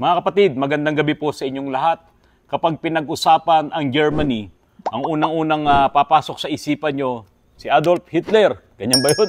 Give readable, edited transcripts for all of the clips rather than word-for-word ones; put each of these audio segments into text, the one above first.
Mga kapatid, magandang gabi po sa inyong lahat. Kapag pinag-usapan ang Germany, ang unang-unang papasok sa isipan nyo, si Adolf Hitler. Ganyan ba yun?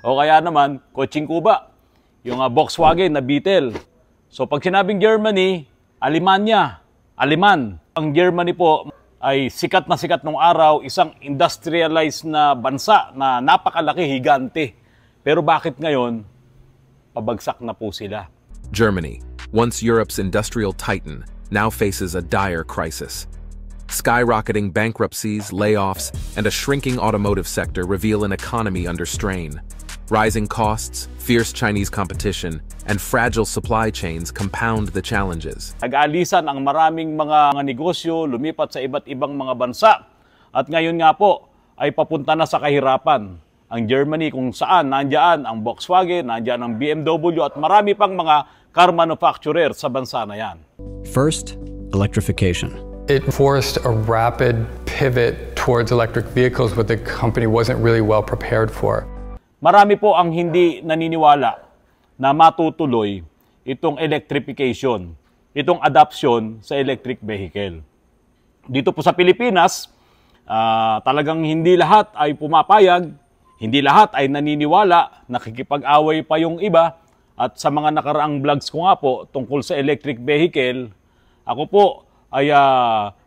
O kaya naman, Koching Kuba, yung Volkswagen na Beetle. So pag sinabing Germany, Alemanya, Aleman. Ang Germany po ay sikat na sikat nung araw, isang industrialized na bansa na napakalaki, higante. Pero bakit ngayon, pabagsak na po sila? Germany, once Europe's industrial titan, now faces a dire crisis. Skyrocketing bankruptcies, layoffs, and a shrinking automotive sector reveal an economy under strain. Rising costs, fierce Chinese competition, and fragile supply chains compound the challenges. Nag-aalisan ang maraming mga negosyo, lumipat sa iba't ibang mga bansa. At ngayon nga po, ay papunta na sa kahirapan. Ang Germany kung saan nandiyan ang Volkswagen, nandiyan ang BMW at marami pang mga car manufacturer sa bansa na yan. First, electrification. It forced a rapid pivot towards electric vehicles, what the company wasn't really well prepared for. Marami po ang hindi naniniwala na matutuloy itong electrification, itong adoption sa electric vehicle. Dito po sa Pilipinas, talagang hindi lahat ay pumapayag, hindi lahat ay naniniwala, nakikipag-away pa yung iba. At sa mga nakaraang vlogs ko nga po tungkol sa electric vehicle, ako po ay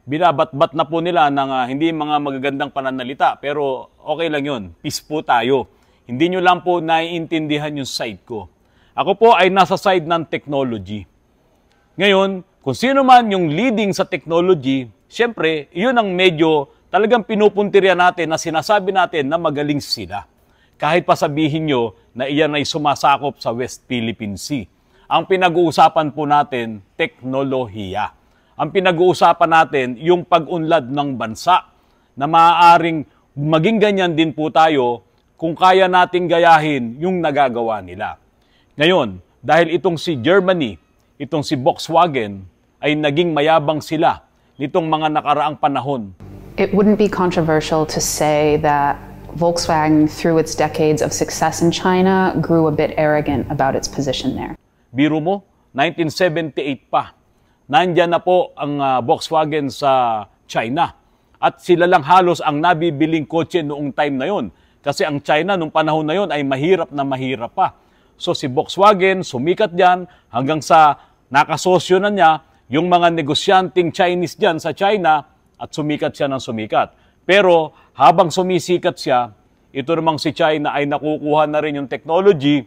binabatbat na po nila ng hindi mga magagandang pananalita. Pero okay lang yun, peace po tayo. Hindi nyo lang po naiintindihan yung side ko. Ako po ay nasa side ng technology. Ngayon, kung sino man yung leading sa technology, syempre, yun ang medyo talagang pinupuntirya natin na sinasabi natin na magaling sila. Kahit pa sabihin nyo na iyan ay sumasakop sa West Philippine Sea. Ang pinag-uusapan po natin, teknolohiya. Ang pinag-uusapan natin, yung pag-unlad ng bansa na maaaring maging ganyan din po tayo kung kaya nating gayahin yung nagagawa nila. Ngayon, dahil itong si Germany, itong si Volkswagen, ay naging mayabang sila nitong mga nakaraang panahon. It wouldn't be controversial to say that Volkswagen, through its decades of success in China, grew a bit arrogant about its position there. Biro mo, 1978 pa. Nandyan na po ang Volkswagen sa China. At sila lang halos ang nabibiling kotse noong time na yon. Kasi ang China noong panahon na yon ay mahirap na mahirap pa. So si Volkswagen sumikat dyan hanggang sa nakasosyo na niya yung mga negosyanteng Chinese dyan sa China at sumikat siya ng sumikat. Pero habang sumisikat siya, ito namang si China ay nakukuha na rin yung technology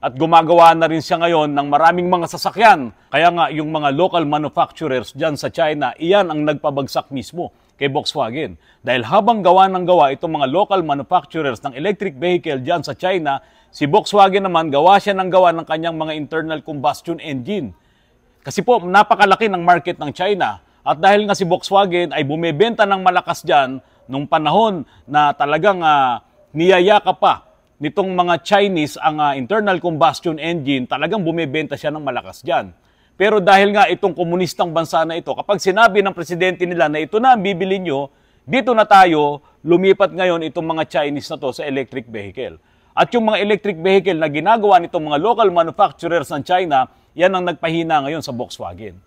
at gumagawa na rin siya ngayon ng maraming mga sasakyan. Kaya nga yung mga local manufacturers dyan sa China, iyan ang nagpabagsak mismo kay Volkswagen. Dahil habang gawa ng gawa itong mga local manufacturers ng electric vehicle dyan sa China, si Volkswagen naman gawa siya ng gawa ng kanyang mga internal combustion engine. Kasi po napakalaki ng market ng China. At dahil nga si Volkswagen ay bumebenta ng malakas dyan nung panahon na talagang niyayaka pa nitong mga Chinese ang internal combustion engine, talagang bumebenta siya ng malakas dyan. Pero dahil nga itong komunistang bansa na ito, kapag sinabi ng presidente nila na ito na ang bibili nyo, dito na tayo, lumipat ngayon itong mga Chinese na to sa electric vehicle. At yung mga electric vehicle na ginagawa nitong mga local manufacturers ng China, yan ang nagpahina ngayon sa Volkswagen.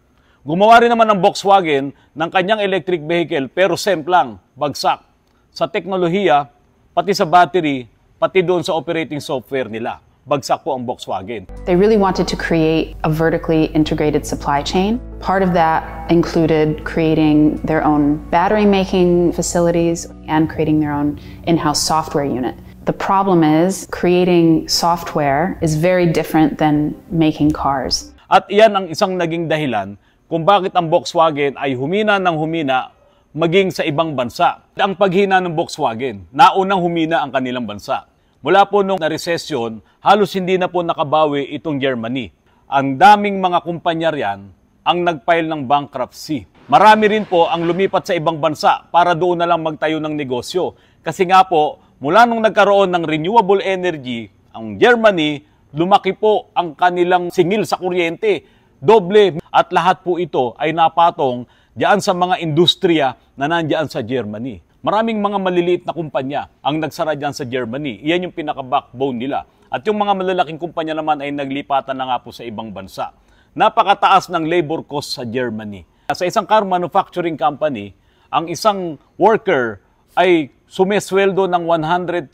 Gumawa rin naman ng Volkswagen ng kanyang electric vehicle pero semplang, bagsak. Sa teknolohiya, pati sa battery, pati doon sa operating software nila. Bagsak po ang Volkswagen. They really wanted to create a vertically integrated supply chain. Part of that included creating their own battery making facilities and creating their own in-house software unit. The problem is creating software is very different than making cars. At iyan ang isang naging dahilan kung bakit ang Volkswagen ay humina ng humina maging sa ibang bansa. Ang paghina ng Volkswagen, naunang humina ang kanilang bansa. Mula po nung na-recession, halos hindi na po nakabawi itong Germany. Ang daming mga kumpanya riyan ang nag-file ng bankruptcy. Marami rin po ang lumipat sa ibang bansa para doon na lang magtayo ng negosyo. Kasi nga po, mula nung nagkaroon ng renewable energy, ang Germany, lumaki po ang kanilang singil sa kuryente. Doble. At lahat po ito ay napatong diyan sa mga industriya na nandiyan sa Germany. Maraming mga maliliit na kumpanya ang nagsara dyan sa Germany. Iyan yung pinaka-backbone nila. At yung mga malalaking kumpanya naman ay naglipatan na nga po sa ibang bansa. napakataas ng labor cost sa Germany. Sa isang car manufacturing company, ang isang worker ay sumesweldo ng $100,000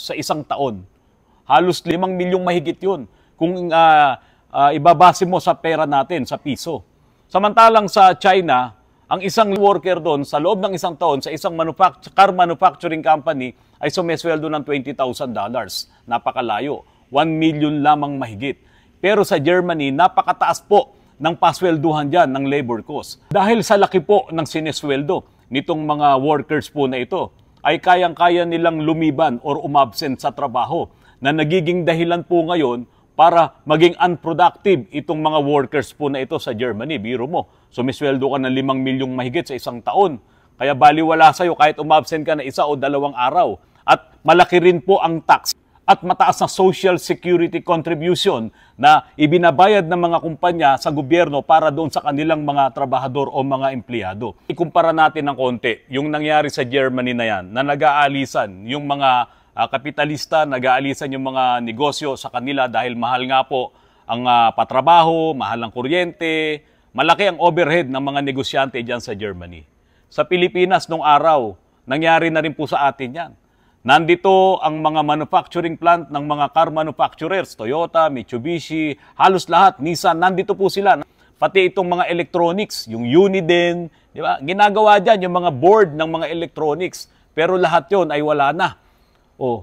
sa isang taon. Halos 5 milyong mahigit yun kung ibabase mo sa pera natin, sa piso. Samantalang sa China, ang isang worker doon sa loob ng isang taon sa isang car manufacturing company ay sumesweldo ng $20,000. Napakalayo. 1 million lamang mahigit. Pero sa Germany, napakataas po ng paswelduhan dyan ng labor cost. Dahil sa laki po ng sinesweldo nitong mga workers po na ito, ay kayang-kaya nilang lumiban or umabsent sa trabaho na nagiging dahilan po ngayon para maging unproductive itong mga workers po na ito sa Germany. Biro mo, sumisweldo ka ng 5 milyong mahigit sa isang taon. Kaya baliwala sa'yo kahit umabsent ka na 1 o 2 araw. At malaki rin po ang tax at mataas na social security contribution na ibinabayad ng mga kumpanya sa gobyerno para doon sa kanilang mga trabahador o mga empleyado. Ikumpara natin ng konti yung nangyari sa Germany na yan, na nag-aalisan yung mga kapitalista, nag-aalisan yung mga negosyo sa kanila dahil mahal nga po ang patrabaho, mahal ang kuryente, malaki ang overhead ng mga negosyante dyan sa Germany. Sa Pilipinas nung araw, nangyari na rin po sa atin yan. Nandito ang mga manufacturing plant ng mga car manufacturers, Toyota, Mitsubishi, halos lahat, Nissan, nandito po sila. Pati itong mga electronics, yung Uniden, di ba? Ginagawa dyan yung mga board ng mga electronics, pero lahat yon ay wala na.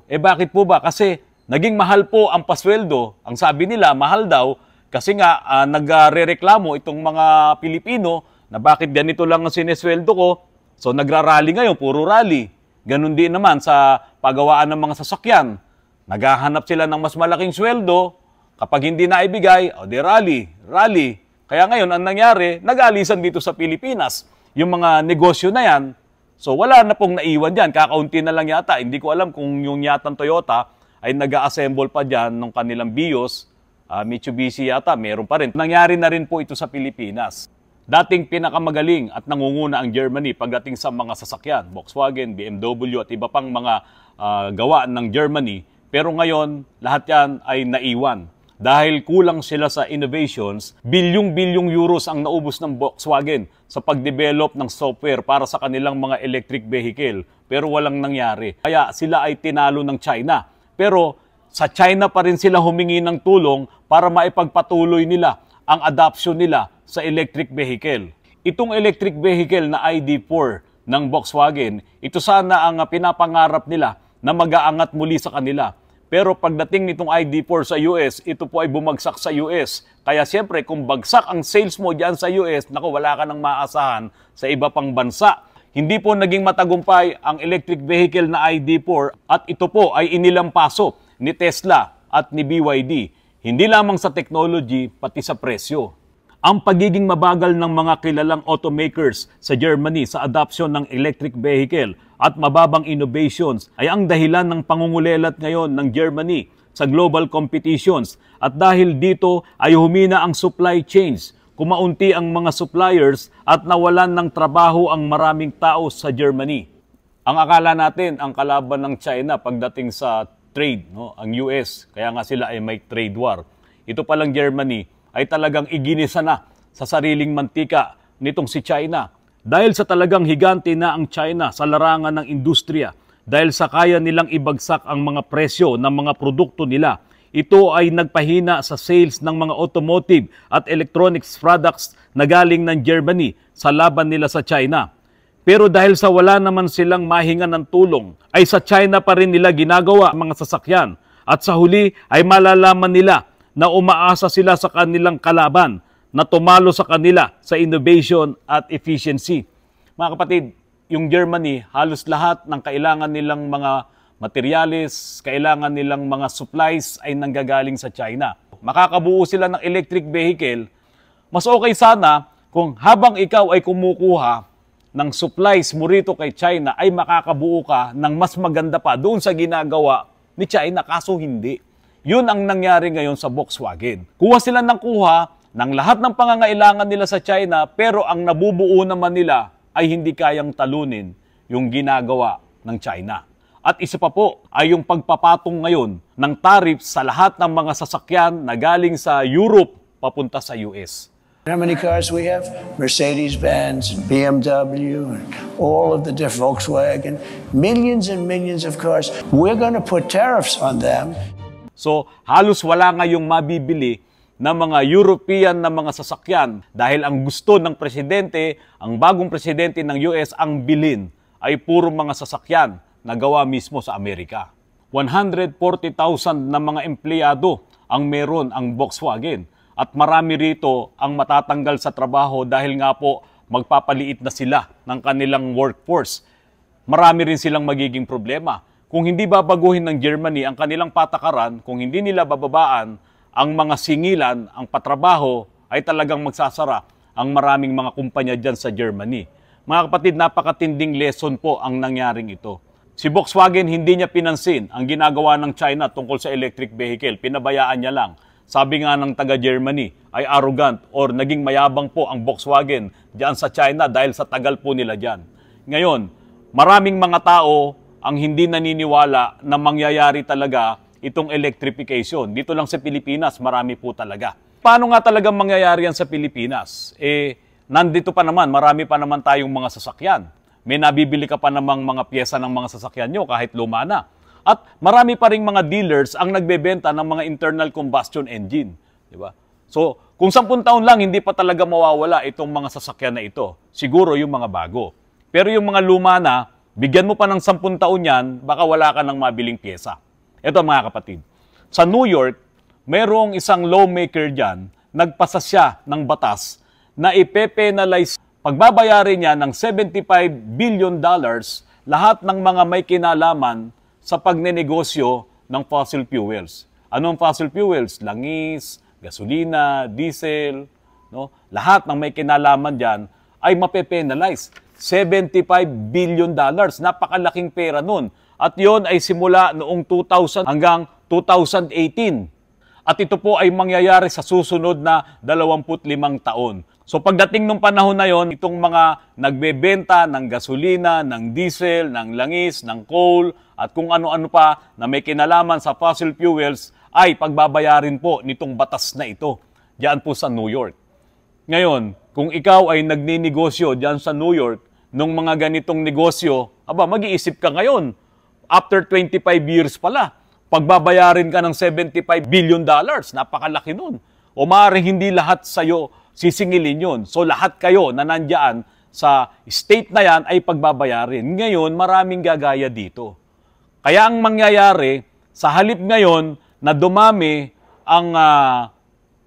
Bakit po ba? Kasi naging mahal po ang pasweldo. Ang sabi nila, mahal daw, kasi nga nagre-reklamo itong mga Pilipino na bakit ganito lang ang sinesweldo ko. So nagrarally ngayon, puro rally. Ganon din naman sa paggawaan ng mga sasakyan. Naghahanap sila ng mas malaking sweldo. Kapag hindi naibigay, di rally. Kaya ngayon, ang nangyari, nag-aalisan dito sa Pilipinas. Yung mga negosyo na yan, so wala na pong naiwan dyan. Kakaunti na lang yata. Hindi ko alam kung yung yatang Toyota ay nag-assemble pa dyan ng kanilang BIOS. Mitsubishi yata, meron pa rin. Nangyari na rin po ito sa Pilipinas. Dating pinakamagaling at nangunguna ang Germany pagdating sa mga sasakyan, Volkswagen, BMW at iba pang mga gawa ng Germany. Pero ngayon, lahat yan ay naiwan. Dahil kulang sila sa innovations, bilyong-bilyong euros ang naubos ng Volkswagen sa pagdevelop ng software para sa kanilang mga electric vehicle. Pero walang nangyari. Kaya sila ay tinalo ng China. Pero sa China pa rin sila humingi ng tulong para maipagpatuloy nila ang adoption nila sa electric vehicle. Itong electric vehicle na ID4 ng Volkswagen, ito sana ang pinapangarap nila na mag-aangat muli sa kanila. Pero pagdating nitong ID4 sa US, ito po ay bumagsak sa US. Kaya siyempre, kung bagsak ang sales mo dyan sa US, naku, wala ka nang maasahan sa iba pang bansa. Hindi po naging matagumpay ang electric vehicle na ID4 at ito po ay inilampaso ni Tesla at ni BYD. Hindi lamang sa technology, pati sa presyo. Ang pagiging mabagal ng mga kilalang automakers sa Germany sa adoption ng electric vehicle at mababang innovations ay ang dahilan ng pangungulelat ngayon ng Germany sa global competitions. At dahil dito ay humina ang supply chains, kumaunti ang mga suppliers at nawalan ng trabaho ang maraming tao sa Germany. Ang akala natin, ang kalaban ng China pagdating sa trade, ang US, kaya nga sila ay may trade war. Ito palang Germany ay talagang iginisa na sa sariling mantika nitong si China. Dahil sa talagang higante na ang China sa larangan ng industriya, dahil sa kaya nilang ibagsak ang mga presyo ng mga produkto nila, ito ay nagpahina sa sales ng mga automotive at electronics products na galing ng Germany sa laban nila sa China. Pero dahil sa wala naman silang mahinga ng tulong, ay sa China pa rin nila ginagawa ang mga sasakyan. At sa huli ay malalaman nila na umaasa sila sa kanilang kalaban na tumalo sa kanila sa innovation at efficiency. Mga kapatid, yung Germany, halos lahat ng kailangan nilang mga materyales, kailangan nilang mga supplies ay nanggagaling sa China. Makakabuo sila ng electric vehicle. Mas okay sana kung habang ikaw ay kumukuha ng supplies mo rito kay China ay makakabuo ka ng mas maganda pa doon sa ginagawa ni China, kaso hindi. Yun ang nangyari ngayon sa Volkswagen. Kuha sila ng kuha ng lahat ng pangangailangan nila sa China, pero ang nabubuo naman nila ay hindi kayang talunin yung ginagawa ng China. At isa pa po ay yung pagpapatong ngayon ng tariff sa lahat ng mga sasakyan na galing sa Europe papunta sa US. How many cars we have? Mercedes-Benz, and BMW, and all of the different Volkswagen, millions and millions of cars. We're going to put tariffs on them. So, halos wala ngayong mabibili na mga European na mga sasakyan dahil ang gusto ng presidente, ang bagong presidente ng US, ang bilhin ay puro mga sasakyan na gawa mismo sa Amerika. 140,000 na mga empleyado ang meron ang Volkswagen. At marami rito ang matatanggal sa trabaho dahil nga po magpapaliit na sila ng kanilang workforce. Marami rin silang magiging problema. Kung hindi babaguhin ng Germany ang kanilang patakaran, kung hindi nila bababaan ang mga singilan, ang patrabaho, ay talagang magsasara ang maraming mga kumpanya dyan sa Germany. Mga kapatid, napakatinding lesson po ang nangyaring ito. Si Volkswagen hindi niya pinansin ang ginagawa ng China tungkol sa electric vehicle. Pinabayaan niya lang. Sabi nga ng taga-Germany ay arrogant or naging mayabang po ang Volkswagen diyan sa China dahil sa tagal po nila diyan. Ngayon, maraming mga tao ang hindi naniniwala na mangyayari talaga itong electrification. Dito lang sa Pilipinas, marami po talaga. Paano nga talaga mangyayari yan sa Pilipinas? Nandito pa naman, marami pa naman tayong mga sasakyan. May nabibili ka pa namang mga pyesa ng mga sasakyan nyo kahit luma na. At marami pa ring mga dealers ang nagbebenta ng mga internal combustion engine. Diba? So, kung 10 taon lang, hindi pa talaga mawawala itong mga sasakyan na ito. Siguro yung mga bago. Pero yung mga luma na, bigyan mo pa ng 10 taon yan, baka wala ka ng mabiling pyesa. Ito mga kapatid. Sa New York, mayroong isang lawmaker dyan, nagpasa siya ng batas na ipe-penalize, pagbabayarin niya ng $75 billion lahat ng mga may kinalaman sa pagnenegosyo ng fossil fuels. Anong fossil fuels? Langis, gasolina, diesel, no? Lahat ng may kinalaman diyan ay mape-penalize. $75 billion. Napakalaking pera nun. At yon ay simula noong 2000 hanggang 2018. At ito po ay mangyayari sa susunod na 25 taon. So pagdating ng panahon na yon, itong mga nagbebenta ng gasolina, ng diesel, ng langis, ng coal, at kung ano-ano pa na may kinalaman sa fossil fuels, ay pagbabayarin po nitong batas na ito, diyan po sa New York. Ngayon, kung ikaw ay nagninegosyo diyan sa New York, nung mga ganitong negosyo, mag-iisip ka ngayon, after 25 years pala, pagbabayarin ka ng $75 billion, napakalaki nun. O maaaring hindi lahat sa'yo sisingilin yun. So lahat kayo na nandyan sa state na yan ay pagbabayarin. Ngayon, maraming gagaya dito. Kaya ang mangyayari, sa halip ngayon na dumami ang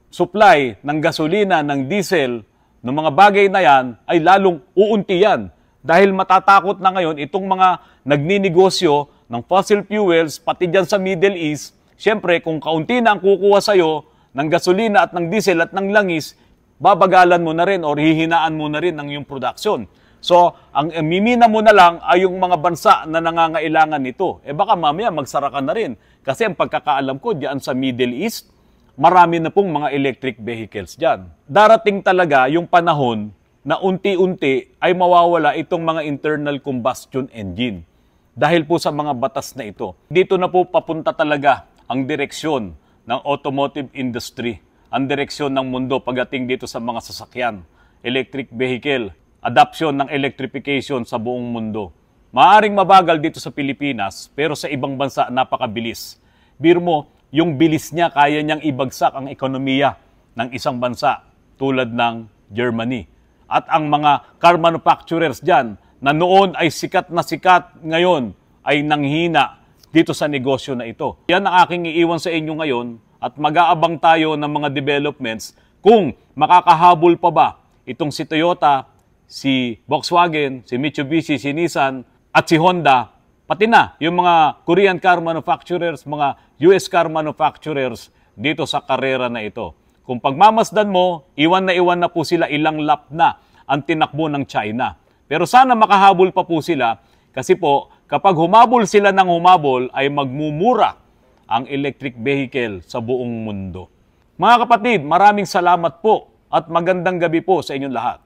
supply ng gasolina, ng diesel, ng mga bagay na yan, ay lalong uunti yan. Dahil matatakot na ngayon itong mga nagninegosyo ng fossil fuels, pati dyan sa Middle East, syempre kung kaunti na ang kukuha sa'yo ng gasolina at ng diesel at ng langis, babagalan mo na rin o hihinaan mo na rin ang iyong production. So, ang mimina mo na lang ay yung mga bansa na nangangailangan nito. Baka mamaya magsara ka na rin. Kasi ang pagkakaalam ko diyan sa Middle East, marami na pong mga electric vehicles diyan. Darating talaga yung panahon na unti-unti ay mawawala itong mga internal combustion engine. Dahil po sa mga batas na ito. Dito na po papunta talaga ang direksyon ng automotive industry. Ang direksyon ng mundo pagdating dito sa mga sasakyan, electric vehicle, adoption ng electrification sa buong mundo. Maaring mabagal dito sa Pilipinas, pero sa ibang bansa napakabilis. Biro mo, yung bilis niya kaya niyang ibagsak ang ekonomiya ng isang bansa tulad ng Germany. At ang mga car manufacturers dyan, na noon ay sikat na sikat, ngayon ay nanghina dito sa negosyo na ito. Yan ang aking iiwan sa inyo ngayon at mag-aabang tayo ng mga developments kung makakahabol pa ba itong si Toyota, si Volkswagen, si Mitsubishi, si Nissan at si Honda, pati na yung mga Korean car manufacturers, mga US car manufacturers dito sa karera na ito. Kung pagmamasdan mo, iwan na po sila, ilang lap na ang tinakbo ng China. Pero sana makahabol pa po sila kasi po kapag humabol sila ng humabol ay magmumura ang electric vehicle sa buong mundo. Mga kapatid, maraming salamat po at magandang gabi po sa inyong lahat.